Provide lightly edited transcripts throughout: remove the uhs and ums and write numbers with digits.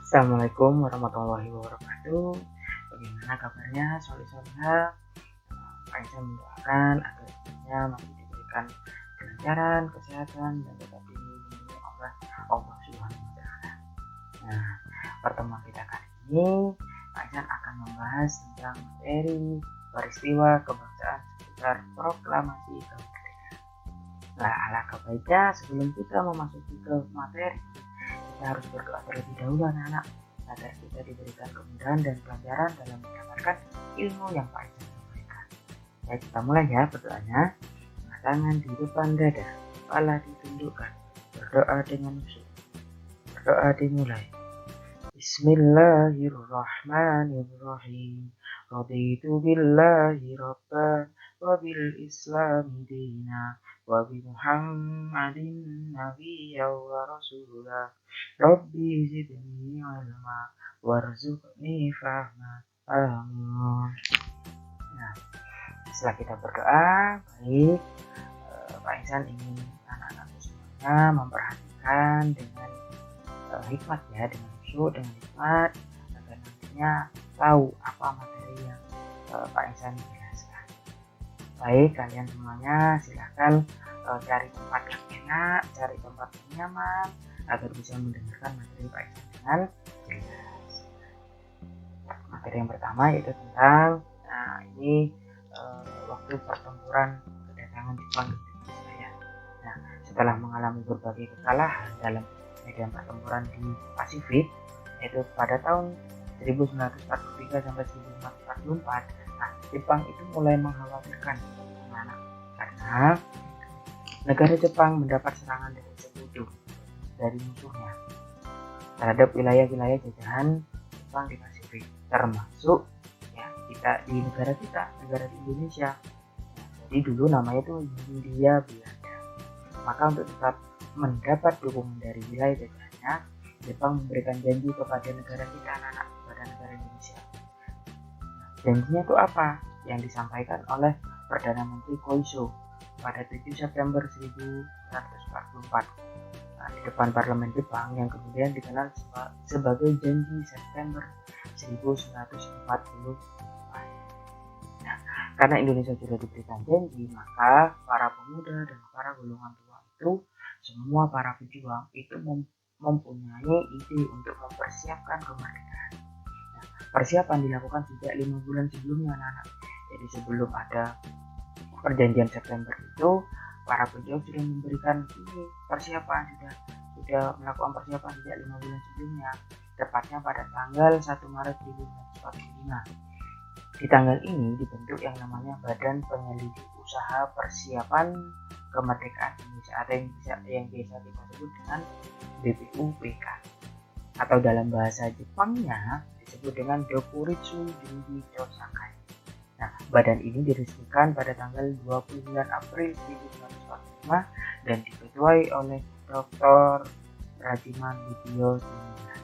Assalamualaikum warahmatullahi wabarakatuh. Bagaimana kabarnya soleh-soleha? Saya mendoakan agar semuanya masih diberikan kelancaran, kesehatan, dan tetap dilindungi oleh Allah Subhanahu wa Ta'ala. Nah, pertemuan kita kali ini, Aisyah akan membahas tentang materi peristiwa kebangsaan seputar proklamasi kemerdekaan. Nah, alangkah baiknya sebelum kita memasuki ke materi, kita harus berdoa terlebih dahulu anak-anak agar kita diberikan kemudahan dan kelancaran dalam mendapatkan ilmu yang Pak Aisyah sampaikan. Baik, kita mulai ya berdoanya. Tangan di depan dada, kepala ditundukkan, berdoa dengan khusyuk. Berdoa dimulai. Bismillahirrahmanirrahim. Raditu billahi rabban wa bil islami dina wa bi Muhammadin nabiyyan wa rasulah. Rabbi zidni ilma warzuqni fahma. Amin. Nah, setelah kita berdoa, baik, Pak Ihsan ingin anak-anakku semuanya memperhatikan dengan hikmat ya, dengan khusyuk, dengan hikmat, agar nantinya tahu apa materi yang Pak Ihsan jelaskan. Baik, kalian semuanya silakan cari tempat yang enak, cari tempat yang nyaman, agar bisa mendengarkan materi Pak Ihsan dengan jelas. Materi yang pertama yaitu tentang ini waktu pertempuran kedatangan Jepang di Indonesia ya. Nah, setelah mengalami berbagai kekalahan dalam medan pertempuran di Pasifik, yaitu pada tahun 1943 sampai 1944, nah Jepang itu mulai mengkhawatirkan anak-anak karena negara Jepang mendapat serangan dari sekutu dari musuhnya terhadap wilayah-wilayah jajahan Jepang di Pasifik, termasuk ya kita di negara di Indonesia. Jadi dulu namanya itu Hindia Belanda. Maka untuk tetap mendapat dukungan dari wilayah jajahannya, Jepang memberikan janji kepada negara kita anak-anak, kepada negara Indonesia. Janjinya itu apa? Yang disampaikan oleh Perdana Menteri Koiso pada 7 September 1944 di depan parlemen Jepang, yang kemudian dikenal sebagai Janji September 1944. Nah, karena Indonesia sudah diberikan janji, maka para pemuda dan para golongan tua itu, semua para pejuang itu mempunyai ide untuk mempersiapkan kemerdekaan. Nah, persiapan dilakukan sejak 5 bulan sebelumnya anak-anak. Jadi sebelum ada perjanjian September itu, para pejuang sudah memberikan ini persiapan, sudah melakukan persiapan sejak 5 bulan sebelumnya, tepatnya pada tanggal 1 Maret 1945. Di tanggal ini dibentuk yang namanya Badan Penyelidik Usaha Persiapan Kemerdekaan Indonesia, atau yang biasa kita sebut dengan BPUPK, atau dalam bahasa Jepangnya disebut dengan Dokuritsu Junbi Chosakai. Nah, badan ini diresmikan pada tanggal 29 April 1945 dan diketuai oleh Dr. Rajiman Widyo Diningrat.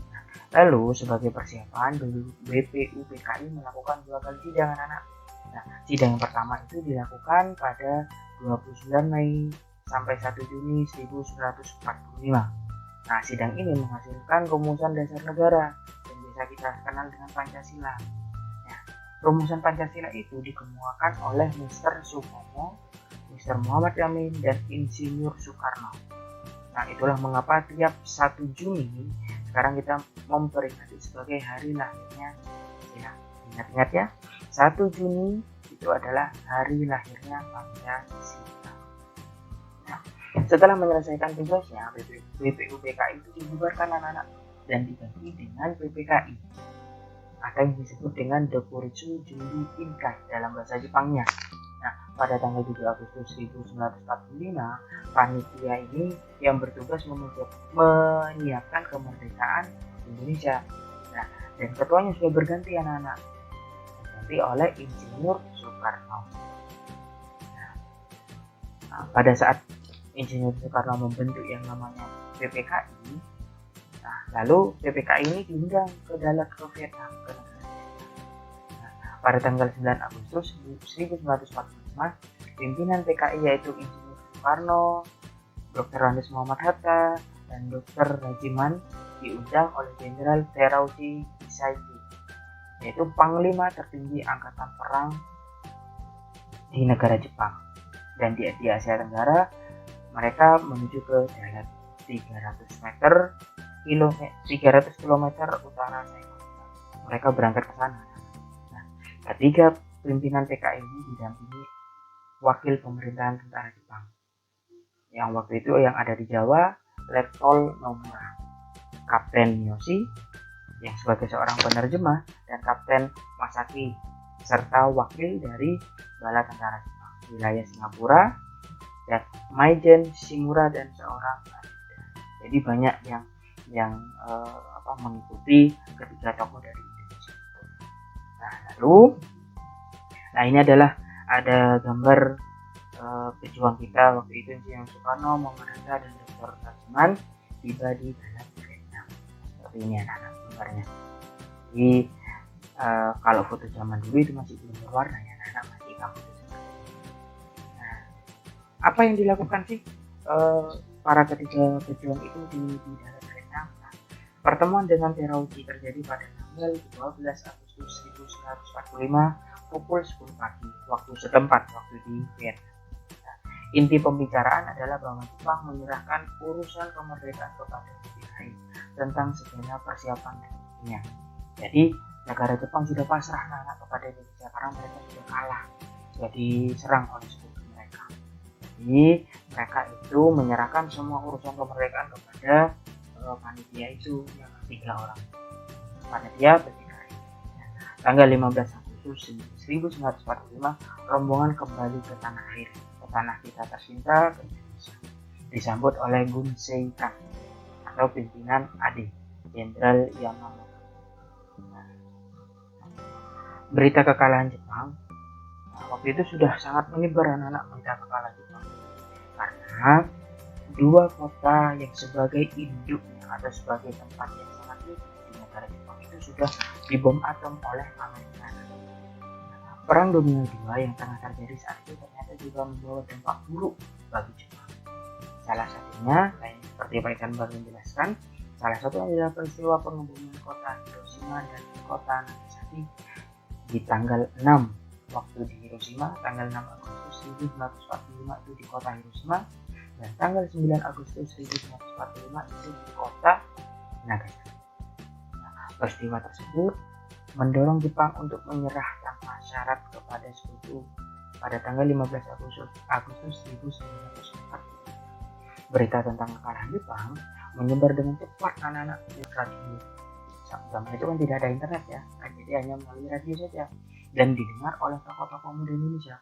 Nah, lalu sebagai persiapan, BPUPKI melakukan 2 kali sidang anak-anak. Nah, sidang yang pertama itu dilakukan pada 29 Mei sampai 1 Juni 1945. Nah, sidang ini menghasilkan rumusan dasar negara yang biasa kita kenal dengan Pancasila. Rumusan Pancasila itu dikemukakan oleh Mr. Supomo, Mr. Muhammad Yamin, dan Insinyur Soekarno. Nah, itulah mengapa tiap 1 Juni sekarang kita memperingati sebagai hari lahirnya. Ya, ingat-ingat ya, 1 Juni itu adalah hari lahirnya Pancasila. Nah, setelah menyelesaikan tugasnya, BPUPKI itu dibubarkan anak-anak dan diganti dengan PPKI, atau yang disebut dengan Dokuritsu Junbi Inkai dalam bahasa Jepangnya. Nah, pada tanggal 7 Agustus 1945, panitia ini yang bertugas menyiapkan kemerdekaan Indonesia. Nah, dan ketuanya sudah berganti anak-anak, diganti oleh Insinyur Soekarno. Nah, pada saat Insinyur Soekarno membentuk yang namanya PPKI, nah, lalu PPKI ini diundang ke Vietnam, ke negara Vietnam. Nah, pada tanggal 9 Agustus 1945, pimpinan PKI yaitu Insinyur Soekarno, Dr. Andes Muhammad Hatta, dan Dr. Rajiman diundang oleh Jenderal Terauchi Hisashi, yaitu panglima tertinggi angkatan perang di negara Jepang. Dan di Asia Tenggara mereka menuju ke darat 300 km utara Saigon. Mereka berangkat ke sana. Nah, ketiga pimpinan PKI ini didampingi wakil pemerintahan tentara Jepang yang waktu itu yang ada di Jawa, Letkol Nomura, Kapten Miyoshi yang sebagai seorang penerjemah, dan Kapten Masaki serta wakil dari Bala Tentara Jepang wilayah Singapura, dan Maijen Shimura dan seorang adiknya. Jadi banyak yang mengikuti ketiga tokoh dari Indonesia. Nah ini adalah ada gambar pejuang kita waktu itu, Insinyur Soekarno, Muhammad Hatta, dan Dr. Suharman tiba di dalam Vietnam. Seperti ini anak-anak gambarnya. Jadi kalau foto zaman dulu itu masih belum berwarna ya anak-anak, masih hitam putih seperti ini. Nah, apa yang dilakukan sih para ketiga pejuang itu di dalam Vietnam? Nah, pertemuan dengan Terauchi terjadi pada tanggal 12 Agustus 1945 pukul 10 pagi waktu setempat, waktu di Vietnam. Inti pembicaraan adalah bahwa Jepang menyerahkan urusan kemerdekaan kepada PKI tentang segala persiapan tekniknya. Jadi negara Jepang sudah pasrah kepada Indonesia karena mereka sudah kalah, sudah diserang oleh sekutu mereka. Jadi mereka itu menyerahkan semua urusan kemerdekaan kepada panitia itu yang 3 orang. Panitia PKI. Tanggal 15 Agustus 1945 rombongan kembali ke tanah air, tanah kita tercinta, ke Indonesia, disambut oleh Gun Sei-kan atau pimpinan AD, Jenderal Yamamoto. Berita kekalahan Jepang waktu itu sudah sangat menyebar anak-anak, berita kekalahan Jepang, karena 2 kota yang sebagai induknya atau sebagai tempat yang sangat luas di negara Jepang itu sudah dibom atom oleh Amerika. Perang Dunia II yang tengah terjadi saat itu ternyata juga membawa dampak buruk bagi Jepang. Salah satunya, seperti Pak Ikan baru menjelaskan, salah satu adalah peristiwa pengeboman kota Hiroshima dan kota Nagasaki di tanggal 6 waktu di Hiroshima, tanggal 6 Agustus 1945 itu di kota Hiroshima, dan tanggal 9 Agustus 1945 itu di kota Nagasaki. Peristiwa tersebut mendorong Jepang untuk menyerah tanpa syarat kepada sekutu pada tanggal 15 Agustus 1945. Berita tentang kekalahan Jepang menyebar dengan cepat anak-anak di radio. Zaman itu kan tidak ada internet ya, jadi hanya melalui radio saja, dan didengar oleh tokoh-tokoh muda Indonesia.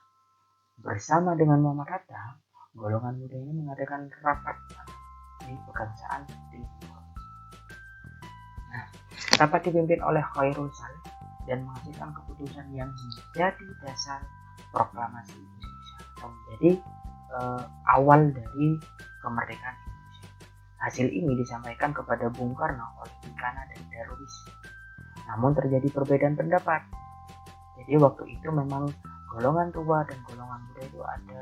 Bersama dengan Muhammad Hatta, golongan muda ini mengadakan rapat di Pegangsaan di rapat dipimpin oleh Khairul Saleh dan menghasilkan keputusan yang menjadi dasar proklamasi Indonesia atau menjadi awal dari kemerdekaan Indonesia. Hasil ini disampaikan kepada Bung Karno oleh Ikana dan Darwis. Namun terjadi perbedaan pendapat. Jadi waktu itu memang golongan tua dan golongan muda itu ada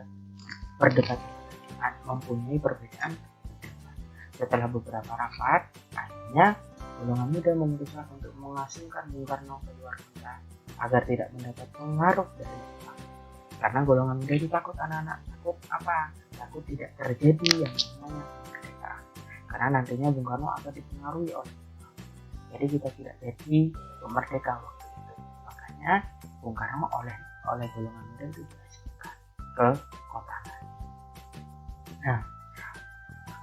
perdebatan, mempunyai perbedaan. Setelah beberapa rapat, akhirnya golongan muda memutuskan untuk mengasingkan Bung Karno ke luar kota agar tidak mendapat pengaruh dari Jepang. Karena golongan muda itu takut anak-anak, takut apa? Takut tidak terjadi yang namanya kemerdekaan. Karena nantinya Bung Karno akan dipengaruhi oleh Jepang. Jadi kita tidak jadi merdeka waktu itu. Makanya Bung Karno oleh golongan muda itu diasingkan ke kota. Nah,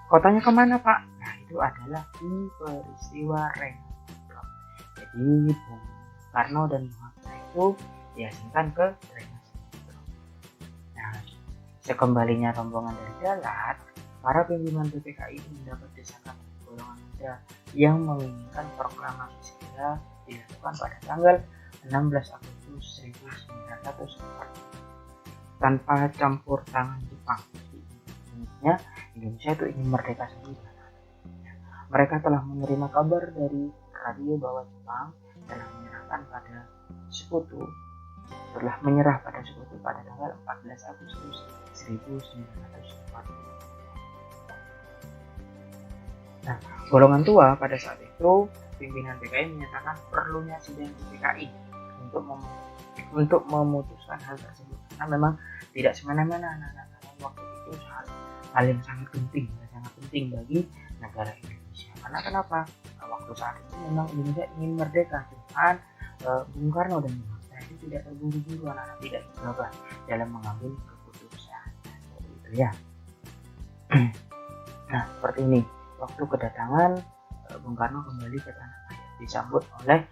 kotanya kemana Pak? Nah itu adalah di peristiwa Rengas. Jadi Bung Karno dan Bung Hatta itu diasingkan ke Rengas. Nah sekembalinya rombongan dari darat, para pimpinan PPKI itu mendapat desakan golongan muda yang menginginkan proklamasi segera dilakukan pada tanggal 16 Agustus 1945 tanpa campur tangan Jepang. Indonesia itu ingin merdeka sendiri. Mereka telah menerima kabar dari radio bahwa Jepang telah menyerah pada sekutu pada tanggal 14 Agustus 1945. Nah, golongan tua pada saat itu pimpinan PKI menyatakan perlunya sidang PKI untuk untuk memutuskan hal tersebut, karena memang tidak semena-mena anak-anak waktu itu hal yang sangat penting bagi negara Indonesia. Karena kenapa? Nah, waktu saat itu memang Indonesia ingin merdeka, cuman Bung Karno dan Bung Hatta itu tidak terburu-buru, anak-anak tidak gegabah dalam mengambil keputusan. Itu ya. Nah, seperti ini. Waktu kedatangan Bung Karno kembali ke tanah air, disambut oleh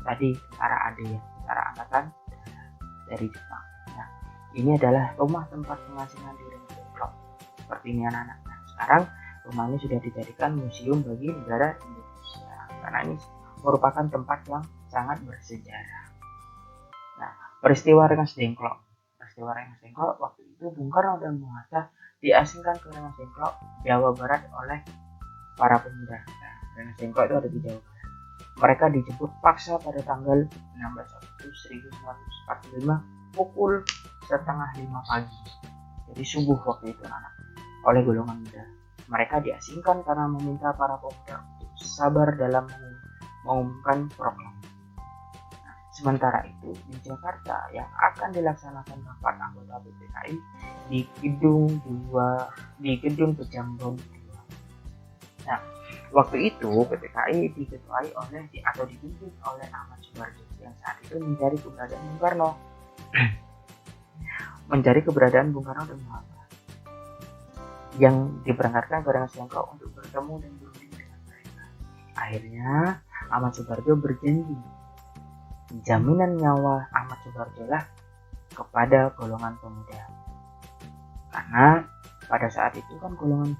tadi tentara AD, tentara angkatan dari Jepang. Nah, ini adalah rumah tempat pengasingan di Renggok. Seperti ini anak-anak. Nah, sekarang rumah ini sudah dijadikan museum bagi negara Indonesia, karena ini merupakan tempat yang sangat bersejarah. Nah, peristiwa Rengas Dengklok waktu itu Bung Karno dan Bung Hatta diasingkan ke Rengas Dengklok, Jawa Barat oleh para pemuda. Nah, Rengas Dengklok itu ada di Jawa Barat. Mereka dijemput paksa pada tanggal 16 Agustus 1945 pukul 4:30 pagi. Jadi subuh waktu itu anak oleh golongan muda. Mereka diasingkan karena meminta para pemuda untuk sabar dalam mengumumkan proklamasi. Nah, sementara itu di Jakarta yang akan dilaksanakan rapat anggota PPKI di gedung Pejambon 2. Nah, waktu itu PPKI diketuai oleh atau dipimpin oleh Ahmad Subarjo yang saat itu mencari keberadaan Bung Karno dan Bung Hatta yang diberangkatkan ke Rengas Dengklok untuk bertemu dan berunding dengan mereka. Akhirnya Ahmad Subarjo berjanji jaminan nyawa Ahmad Subarjo lah kepada golongan pemuda, karena pada saat itu kan golongan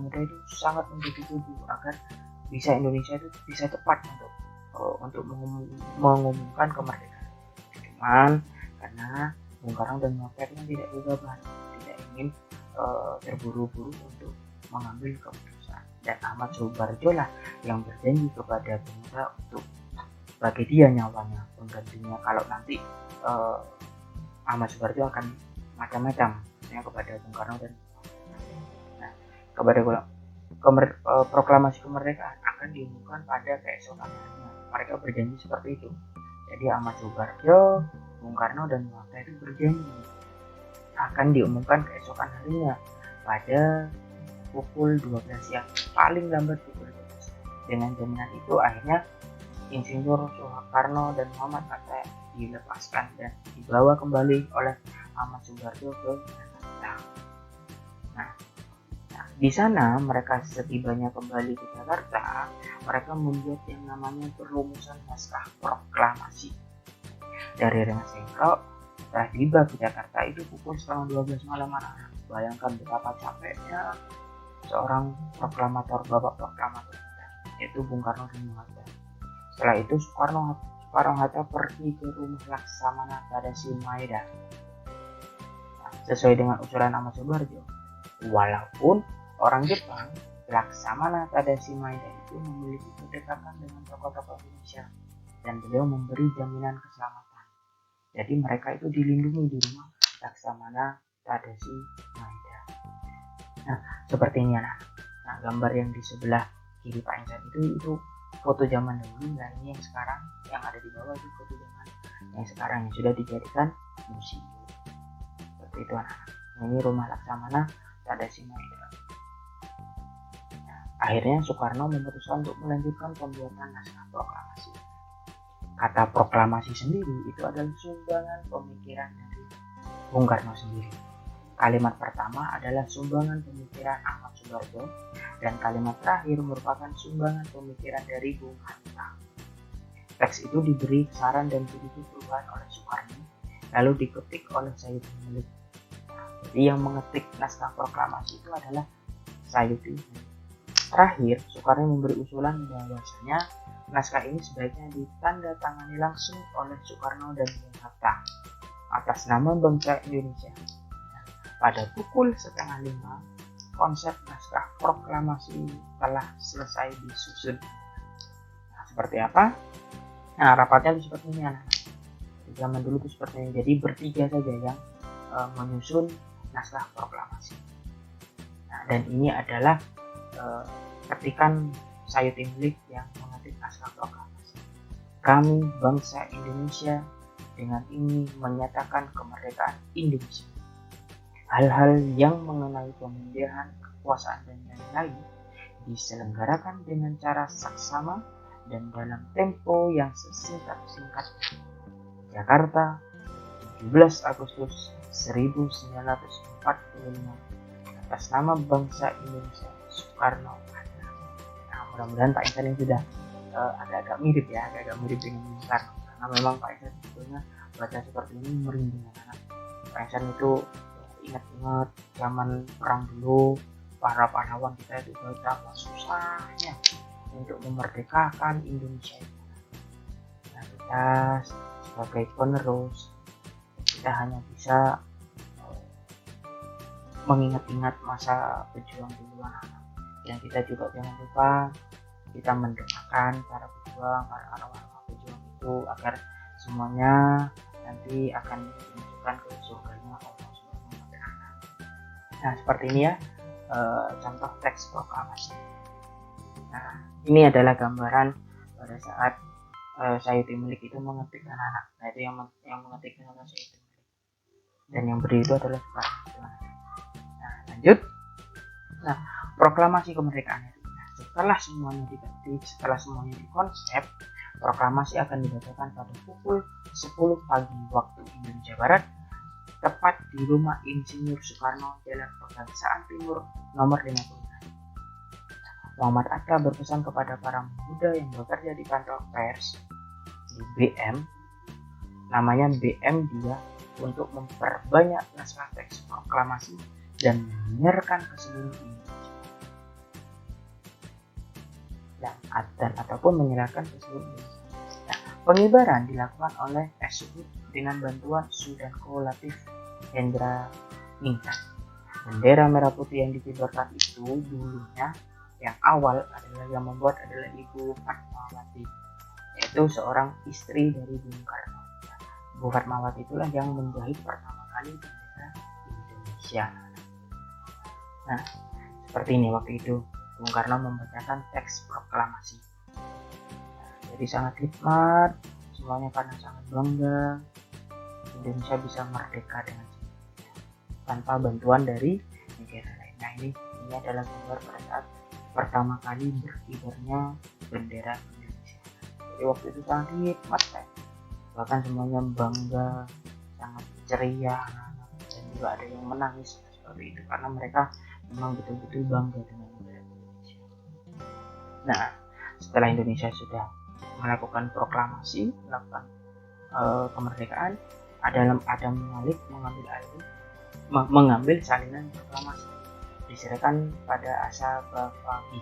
muda itu sangat mentuju agar bisa Indonesia itu bisa cepat untuk mengumumkan kemerdekaan. Cuman karena Bung Karno dan Bung Hatta tidak gegabah, tidak ingin terburu-buru untuk mengambil keputusan, dan Ahmad Subarjo lah yang berjanji kepada pemuda untuk bagi dia nyawanya penggantinya kalau nanti Ahmad Subarjo akan macam-macam kepada Bung Karno dan kepada proklamasi kemerdekaan akan diumumkan pada keesokan harinya. Mereka berjanji seperti itu. Jadi Ahmad Subarjo, Bung Karno dan Bung Hatta itu berjanji akan diumumkan keesokan harinya pada pukul 12 siang, paling lambat pukul 12. Dengan jaminan itu akhirnya Insinyur Soekarno dan Muhammad Hatta dilepaskan dan dibawa kembali oleh Ahmad Subarjo ke Jakarta. Nah, di sana mereka setibanya kembali ke Jakarta, mereka membuat yang namanya perumusan naskah proklamasi. Dari Rengas Dengklok setelah tiba ke Jakarta itu pukul 11:30 malam anak-anak. Bayangkan betapa capeknya seorang bapak proklamator yaitu Bung Karno dan Bung Hatta. Setelah itu Soekarno Hatta pergi ke rumah Laksamana Tadashi Maeda. Sesuai dengan usulan Ahmad Subarjo, walaupun orang Jepang, Laksamana Tadashi Maeda itu memiliki kedekatan dengan tokoh-tokoh Indonesia dan beliau memberi jaminan keselamatan. Jadi mereka itu dilindungi di rumah Laksamana Tadashi Maeda. Nah, seperti ini anak. Nah, gambar yang di sebelah kiri Pak Insan itu foto zaman dahulu. Nah, ini yang sekarang yang ada di bawah itu foto zaman yang sekarang yang sudah dijadikan museum. Seperti itu anak. Nah, ini rumah Laksamana Tadashi Maeda. Nah, akhirnya Soekarno memutuskan untuk melanjutkan pembuatan naskah proklamasi. Kata proklamasi sendiri itu adalah sumbangan pemikiran dari Bung Karno sendiri. Kalimat pertama adalah sumbangan pemikiran Ahmad Subarjo dan kalimat terakhir merupakan sumbangan pemikiran dari Bung Hatta. Teks itu diberi saran dan sedikit perubahan oleh Soekarno, lalu diketik oleh Sayuti Milik. Jadi yang mengetik naskah proklamasi itu adalah Sayuti. Terakhir, Soekarno memberi usulan bahwasanya naskah ini sebaiknya ditandatangani langsung oleh Soekarno dan Bung Hatta atas nama bangsa Indonesia. Pada pukul 4:30, konsep naskah proklamasi telah selesai disusun. Nah, seperti apa? Nah, rapatnya itu seperti ini anak-anak. Di zaman dulu itu seperti ini. Jadi bertiga saja yang menyusun naskah proklamasi. Nah, dan ini adalah ketikan Sayuti Milik yang mengetik naskah proklamasi. Kami bangsa Indonesia dengan ini menyatakan kemerdekaan Indonesia. Hal-hal yang mengenai pemindahan kekuasaan dan lain-lain diselenggarakan dengan cara saksama dan dalam tempo yang sesingkat-singkatnya. Jakarta, 17 Agustus 1945, atas nama bangsa Indonesia, Soekarno-Hatta. Nah, mudah-mudahan Pak Ihsan ini sudah agak-agak mirip ya, agak-agak mirip dengan Soekarno, karena memang Pak Ihsan sebetulnya baca seperti ini merinding anak. Pak Ihsan itu ingat-ingat zaman perang dulu, para pahlawan kita itu betapa susahnya untuk memerdekakan Indonesia. Nah, kita sebagai penerus, kita hanya bisa mengingat-ingat masa pejuang duluan, dan kita juga jangan lupa kita mendoakan para pejuang, para arwah-arwah pejuang itu agar semuanya nanti akan dimasukkan ke surganya Allah Subhanahu wa Ta'ala. Nah, seperti ini ya contoh teks proklamasi. Nah, ini adalah gambaran pada saat Sayuti Milik itu mengetik anak-anak. Nah, itu yang mengetik adalah Sayuti Milik, dan yang berdiri itu adalah Soekarno. Nah, lanjut. Nah, proklamasi kemerdekaan. Nah, setelah semuanya diketik, setelah semuanya dikonsep, proklamasi akan dibacakan pada pukul 10 pagi waktu Indonesia Barat, tepat di rumah Insinyur Soekarno, Jalan Pegangsaan Timur nomor 56. Muhammad Atta berpesan kepada para pemuda yang bekerja di kantor pers di BM, namanya BM2, untuk memperbanyak naskah teks proklamasi dan menyiarkan ke seluruh Indonesia. Dan ataupun menyiarkan ke seluruh Indonesia. Nah, pengibaran dilakukan oleh SUU dengan bantuan Sudanko Latif Hendra Ningrat. Bendera merah putih yang dikibarkan itu dulunya yang awal adalah yang membuat adalah Ibu Fatmawati, yaitu seorang istri dari Bung Karno. Ibu Fatmawati itulah yang menjahit pertama kali bendera Indonesia. Nah, seperti ini waktu itu Bung Karno membacakan teks proklamasi. Jadi sangat hikmat, semuanya karena sangat bangga Indonesia bisa merdeka dengan tanpa bantuan dari negara lain. Nah, ini adalah gambar pada saat pertama kali berkibarnya bendera Indonesia. Jadi waktu itu sangat hikmat, bahkan semuanya bangga, sangat ceria, dan juga ada yang menangis seperti itu karena mereka memang betul-betul bangga dengan bendera Indonesia. Nah, setelah Indonesia sudah melakukan proklamasi, melakukan kemerdekaan, Adam Malik mengambil salinan proklamasi, diserahkan pada Asa Bafagi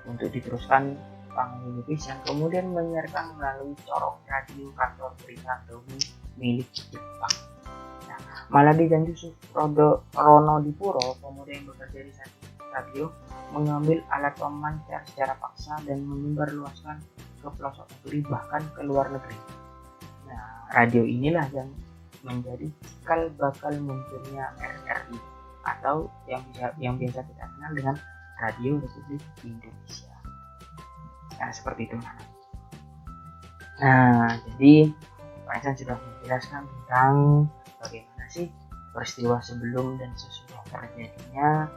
untuk diteruskan Panglubis yang kemudian menyiarkan melalui corong radio kantor berita Domi milik Jepang. Nah, Maladi dan Yusuf Ronodipuro, pemuda yang bekerja di radio, mengambil alat pemancar secara paksa dan menyebarluaskan ke pelosok negeri, bahkan ke luar negeri. Nah, radio inilah yang menjadi cikal bakal munculnya RRI, atau yang biasa kita kenal dengan Radio Republik Indonesia. Nah, seperti itu. Nah, jadi Pak Ihsan sudah menjelaskan tentang bagaimana sih peristiwa sebelum dan sesudah terjadinya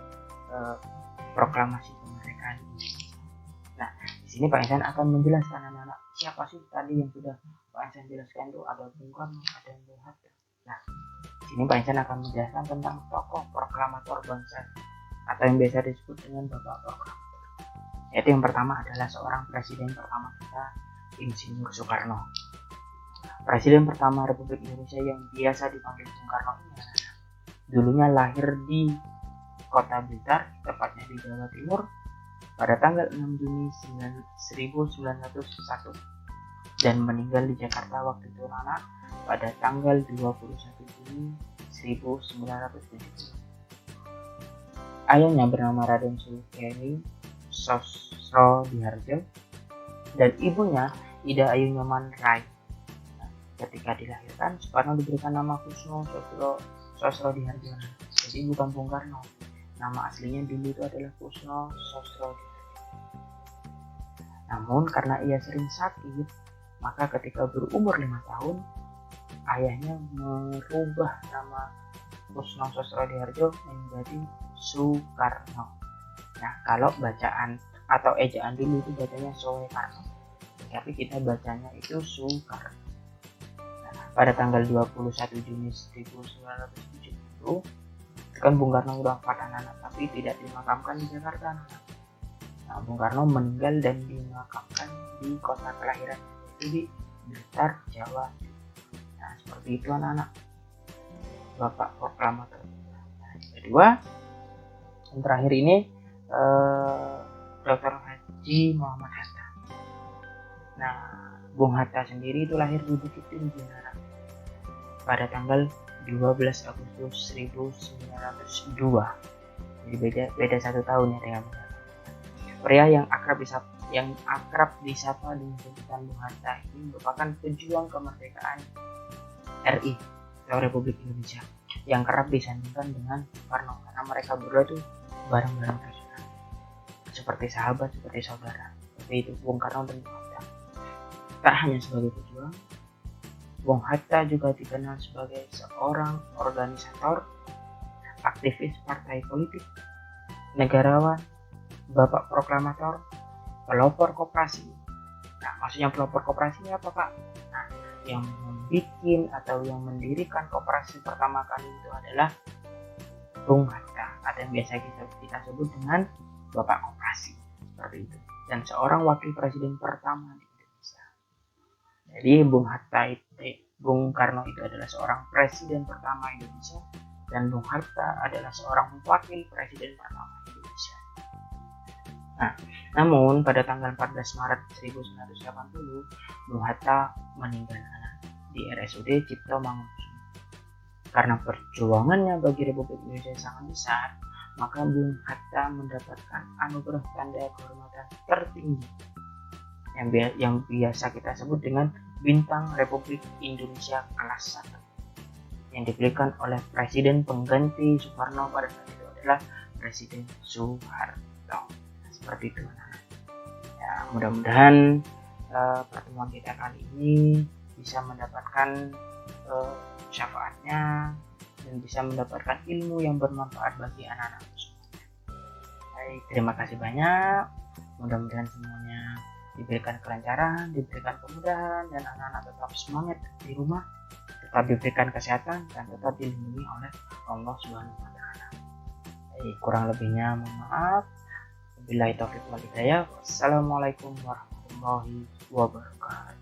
proklamasi kemerdekaan Indonesia. Nah, di sini Pak Ihsan akan menjelaskan anak-anak siapa sih tadi yang sudah Pak Ihsan jelaskan itu, ada Bung Karno, ada Bung Hatta. Nah, di sini Pak Ihsan akan menjelaskan tentang tokoh proklamator bangsa atau yang biasa disebut dengan Bapak Proklamator. Yaitu yang pertama adalah seorang presiden pertama kita, Insinyur Soekarno. Presiden pertama Republik Indonesia yang biasa dipanggil Bung Karno ini dulunya lahir di Kota Blitar, tepatnya di Jawa Timur, pada tanggal 6 Juni 1901 dan meninggal di Jakarta waktu itu pada tanggal 21 Juni 1970. Ayahnya bernama Raden Sukeni Sosrodiharjo dan ibunya Ida Ayu Nyoman Rai. Ketika dilahirkan, Soekarno diberikan nama Kusno Sosrodiharjo. Jadi bukan Bung Karno. Nama aslinya dulu itu adalah Kusno Sosrodiharjo. Namun karena ia sering sakit, maka ketika berumur 5 tahun, ayahnya merubah nama Kusno Sosrodiharjo menjadi Soekarno. Nah, kalau bacaan atau ejaan dulu itu bacanya Soekarno, tapi kita bacanya itu Soekarno. Nah, pada tanggal 21 Juni 1970, kan Bung Karno udah wafat anak-anak, tapi tidak dimakamkan di Jakarta. Nah, Bung Karno meninggal dan dimakamkan di kota kelahiran, itu di Blitar, Jawa. Nah, seperti itu anak-anak, Bapak Proklamator. Nah, yang kedua, yang terakhir ini Dr. Haji Muhammad Hatta. Nah, Bung Hatta sendiri itu lahir di Bukit Tinggi pada tanggal 12 Agustus 1902. Jadi beda 1 tahun ya dengan Bung Hatta. Pria yang akrab disapa dengan sebutan Bung Hatta ini merupakan pejuang kemerdekaan RI atau Republik Indonesia yang kerap disandingkan dengan Soekarno, karena mereka berdua tuh bareng-bareng terus, seperti sahabat, seperti saudara. Seperti itu Bung Karno dan Bung Hatta. Tak hanya sebagai pejuang, Bung Hatta juga dikenal sebagai seorang organisator, aktivis partai politik, negarawan, bapak proklamator, pelopor koperasi. Nah, maksudnya pelopor koperasi apa, Pak? Nah, yang membuat atau yang mendirikan koperasi pertama kali itu adalah Bung Hatta, atau yang biasa kita sebut dengan bapak koperasi, seperti itu. Dan seorang wakil presiden pertama di Indonesia. Jadi Bung Karno itu adalah seorang presiden pertama Indonesia, dan Bung Hatta adalah seorang wakil presiden pertama Indonesia. Nah, namun pada tanggal 14 Maret 1980, Bung Hatta meninggal di RSUD Cipto Mangunkusumo. Karena perjuangannya bagi Republik Indonesia sangat besar, maka Bung Hatta mendapatkan anugerah tanda kehormatan tertinggi yang biasa kita sebut dengan Bintang Republik Indonesia kelas 1, yang diberikan oleh Presiden pengganti Soekarno pada saat itu adalah Presiden Soeharto. Seperti itu. Ya, mudah-mudahan pertemuan kita kali ini bisa mendapatkan syafaatnya dan bisa mendapatkan ilmu yang bermanfaat bagi anak-anak semuanya. Baik, terima kasih banyak. Mudah-mudahan semuanya diberikan kelancaran, diberikan kemudahan, dan anak-anak tetap semangat di rumah, tetap diberikan kesehatan, dan tetap dilindungi oleh Allah Subhanahu wa Ta'ala. Baik, kurang lebihnya mohon maaf. Wabillahi taufiq wal hidayah. Wassalamualaikum warahmatullahi wabarakatuh.